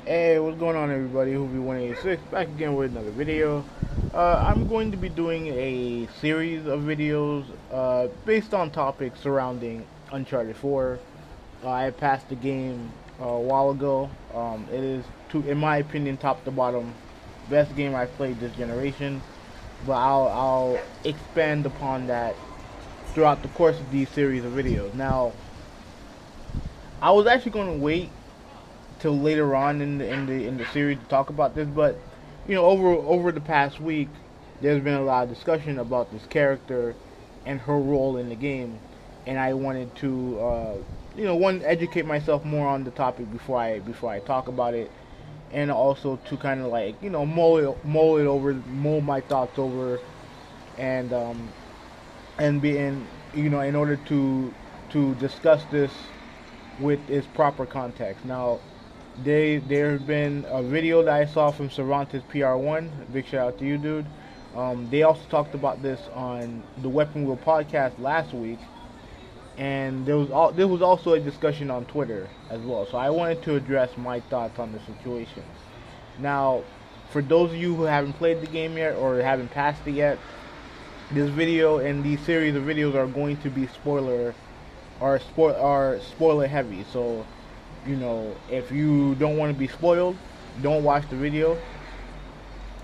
Hey, what's going on, everybody? Hoopy186 back again with another video. I'm going to be doing a series of videos based on topics surrounding Uncharted 4. I passed the game a while ago. It is, in my opinion, top to bottom, best game I've played this generation. But I'll expand upon that throughout the course of these series of videos. Now, I was actually going to wait till later on in the series to talk about this, but over the past week, there's been a lot of discussion about this character and her role in the game, and I wanted to one, educate myself more on the topic before I talk about it, and also to kind of like mull my thoughts over, and be in order to discuss this with its proper context. Now, there's been a video that I saw from Cervantes PR1. Big shout out to you, dude. They also talked about this on the Weapon Wheel podcast last week, and there was also a discussion on Twitter as well. So I wanted to address my thoughts on the situation. Now, for those of you who haven't played the game yet or haven't passed it yet, this video and these series of videos are going to be spoiler heavy. So, if you don't want to be spoiled, don't watch the video.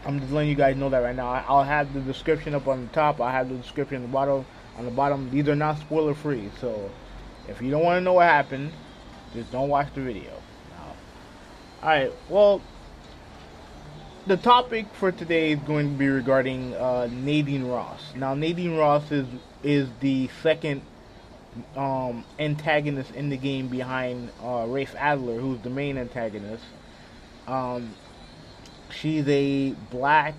I'm just letting you guys know that right now. I'll have the description up on the top. I'll have the description on the bottom. These are not spoiler free. So, if you don't want to know what happened, just don't watch the video. Alright, well, the topic for today is going to be regarding Nadine Ross. Now, Nadine Ross is the second antagonist in the game behind Rafe Adler, who's the main antagonist. She's a black.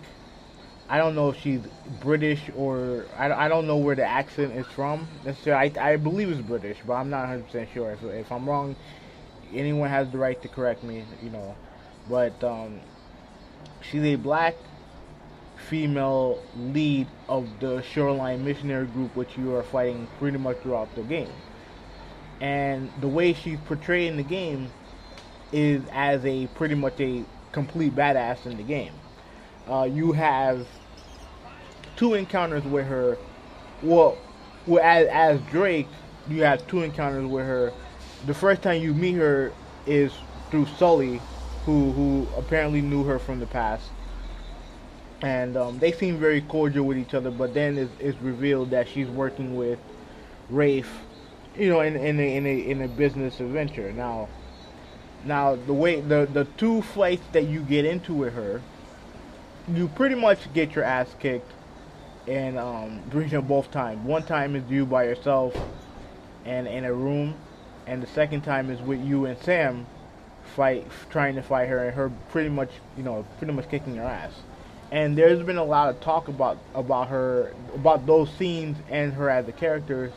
I don't know if she's British or I don't know where the accent is from necessarily. I believe it's British, but I'm not 100% sure. So if I'm wrong, anyone has the right to correct me. But she's a black female lead of the Shoreline Missionary Group, which you are fighting pretty much throughout the game. And the way she's portrayed in the game is as a pretty much a complete badass in the game. You have two encounters with her. Well, as Drake, you have two encounters with her. The first time you meet her is through Sully, who apparently knew her from the past. And they seem very cordial with each other, but then it's revealed that she's working with Rafe, in a business adventure. Now the way the two fights that you get into with her, you pretty much get your ass kicked, and both times. One time is you by yourself, and in a room, and the second time is with you and Sam, trying to fight her, and her pretty much kicking your ass. And there's been a lot of talk about her, about those scenes and her as a character,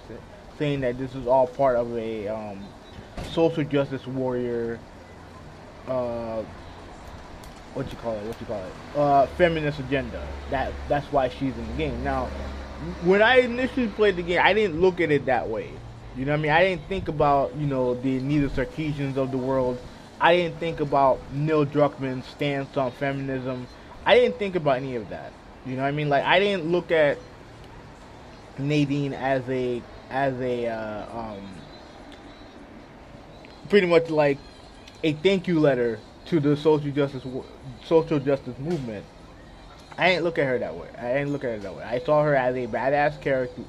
saying that this is all part of a social justice warrior, feminist agenda. That's why she's in the game. Now, when I initially played the game, I didn't look at it that way. You know what I mean? I didn't think about, the Anita Sarkeesians of the world. I didn't think about Neil Druckmann's stance on feminism. I didn't think about any of that. You know what I mean? Like, I didn't look at Nadine as a pretty much like a thank you letter to the social justice movement. I didn't look at her that way. I saw her as a badass character,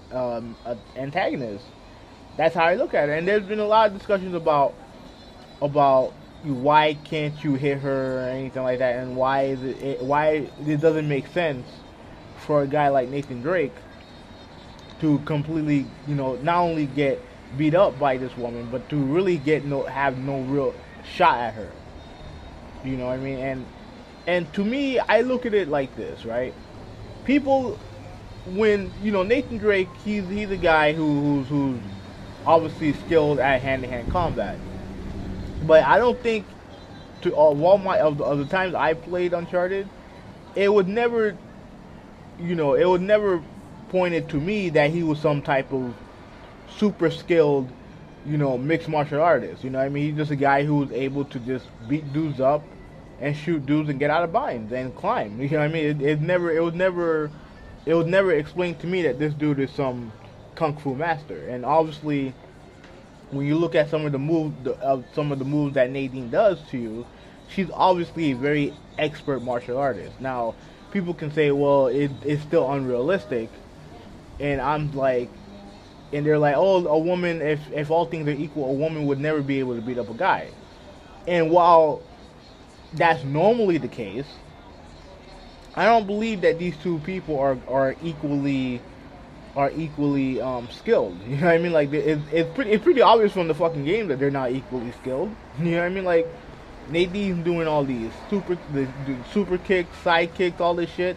antagonist. That's how I look at her. And there's been a lot of discussions about why can't you hit her or anything like that, and why it doesn't make sense for a guy like Nathan Drake to completely, not only get beat up by this woman, but to really have no real shot at her. You know what I mean? And to me, I look at it like this, right? People, when Nathan Drake, he's a guy who's obviously skilled at hand-to-hand combat. But I don't think of the times I played Uncharted, it would never pointed to me that he was some type of super skilled, mixed martial artist. You know what I mean? He's just a guy who was able to just beat dudes up and shoot dudes and get out of binds and climb. You know what I mean? It was never explained to me that this dude is some kung fu master. And obviously, when you look at some of the moves that Nadine does to you, she's obviously a very expert martial artist. Now, people can say, well, it's still unrealistic, and I'm like, and they're like, oh, a woman, if all things are equal, a woman would never be able to beat up a guy. And while that's normally the case, I don't believe that these two people are equally skilled. You know what I mean? Like it's pretty obvious from the fucking game that they're not equally skilled. You know what I mean? Like Nadine's doing all these super kicks, side kicks, all this shit,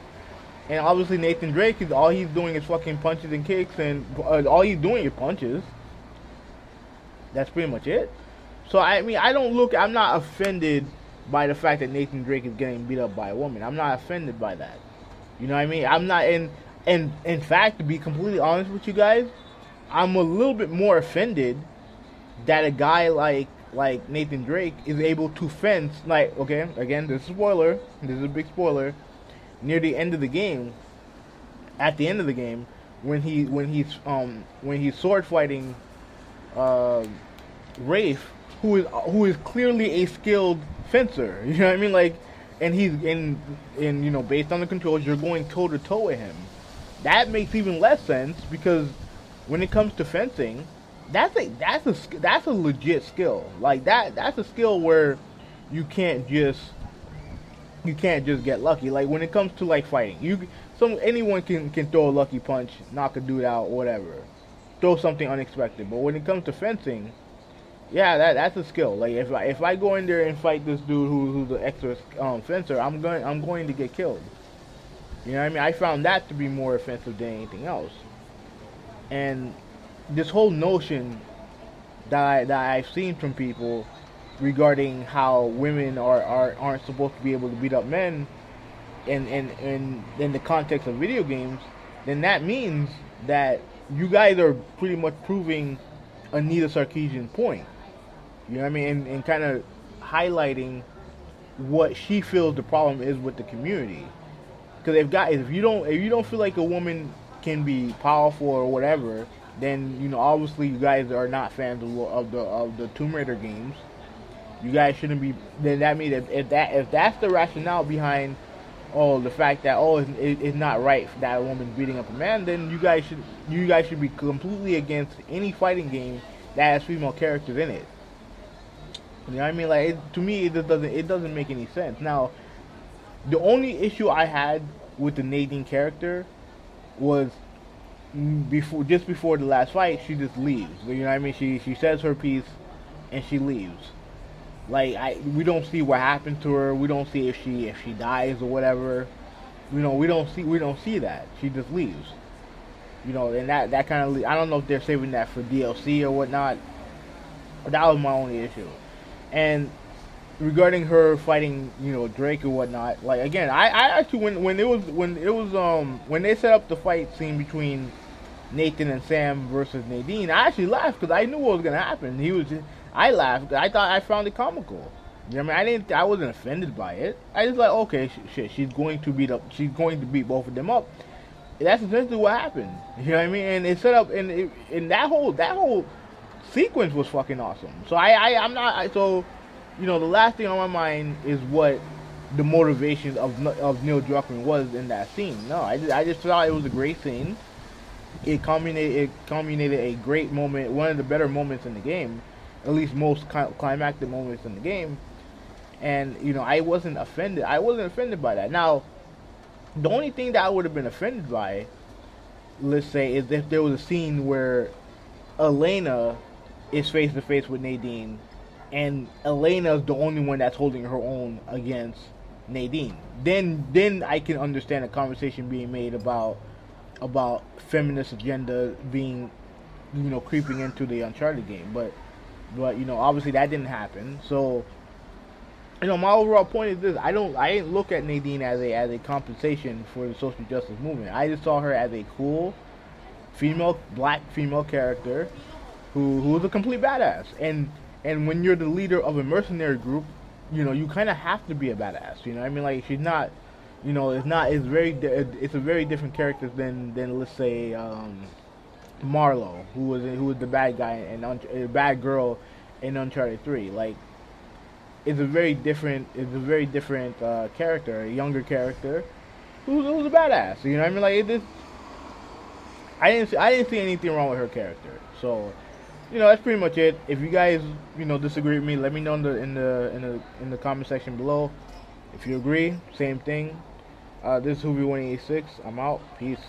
and obviously Nathan Drake is all he's doing is fucking punches and kicks, and all he's doing is punches. That's pretty much it. So I mean, I'm not offended by the fact that Nathan Drake is getting beat up by a woman. I'm not offended by that. You know what I mean? I'm not in fact, to be completely honest with you guys, I'm a little bit more offended that a guy like Nathan Drake is able to fence, like, okay, again, this is a spoiler, this is a big spoiler, near the end of the game, at the end of the game, when he's sword fighting Rafe, who is clearly a skilled fencer. You know what I mean? Like, and he's in based on the controls, you're going toe to toe with him. That makes even less sense because when it comes to fencing, that's a legit skill. Like that's a skill where you can't just get lucky. Like when it comes to like fighting, anyone can throw a lucky punch, knock a dude out, whatever, throw something unexpected. But when it comes to fencing, yeah, that's a skill. Like if I go in there and fight this dude who's an expert fencer, I'm going to get killed. You know what I mean? I found that to be more offensive than anything else. And this whole notion that I've seen from people regarding how women aren't supposed to be able to beat up men in the context of video games, then that means that you guys are pretty much proving Anita Sarkeesian's point. You know what I mean? And kind of highlighting what she feels the problem is with the community. Because if you don't feel like a woman can be powerful or whatever, then obviously you guys are not fans of the Tomb Raider games. You guys shouldn't be. Then that means if that's the rationale behind the fact that it's not right that a woman's beating up a man, then you guys should be completely against any fighting game that has female characters in it. You know what I mean? Like to me, it doesn't make any sense. Now, the only issue I had with the Nadine character was just before the last fight, she just leaves. You know what I mean? She says her piece and she leaves. Like we don't see what happened to her. We don't see if she dies or whatever. We don't see that. She just leaves. And that kind of, I don't know if they're saving that for DLC or whatnot. But that was my only issue. And regarding her fighting, Drake or whatnot, like again, I actually when they set up the fight scene between Nathan and Sam versus Nadine, I actually laughed because I knew what was gonna happen. I laughed. I found it comical. You know what I mean? I wasn't offended by it. I just like, okay, shit, she's going to beat both of them up. That's essentially what happened. You know what I mean? And it set up, and that whole sequence was fucking awesome. So the last thing on my mind is what the motivation of Neil Druckmann was in that scene. No, I just thought it was a great scene. It culminated a great moment, one of the better moments in the game, at least most climactic moments in the game. And I wasn't offended. I wasn't offended by that. Now, the only thing that I would have been offended by, let's say, is if there was a scene where Elena is face to face with Nadine, and Elena's the only one that's holding her own against Nadine. Then I can understand a conversation being made about feminist agenda being, creeping into the Uncharted game. But obviously that didn't happen. So, my overall point is this: I didn't look at Nadine as a compensation for the social justice movement. I just saw her as a cool black female character who was a complete badass. And when you're the leader of a mercenary group, you kind of have to be a badass. You know, what I mean, like she's not, it's not. It's very. It's a very different character than let's say Marlo, who was the bad guy and bad girl in Uncharted 3. Like, it's a very different. It's a very different character, a younger character who's a badass. You know what I mean? Like I didn't see anything wrong with her character. So, that's pretty much it. If you guys, disagree with me, let me know in the comment section below. If you agree, same thing. This is Hoovy 186. I'm out. Peace.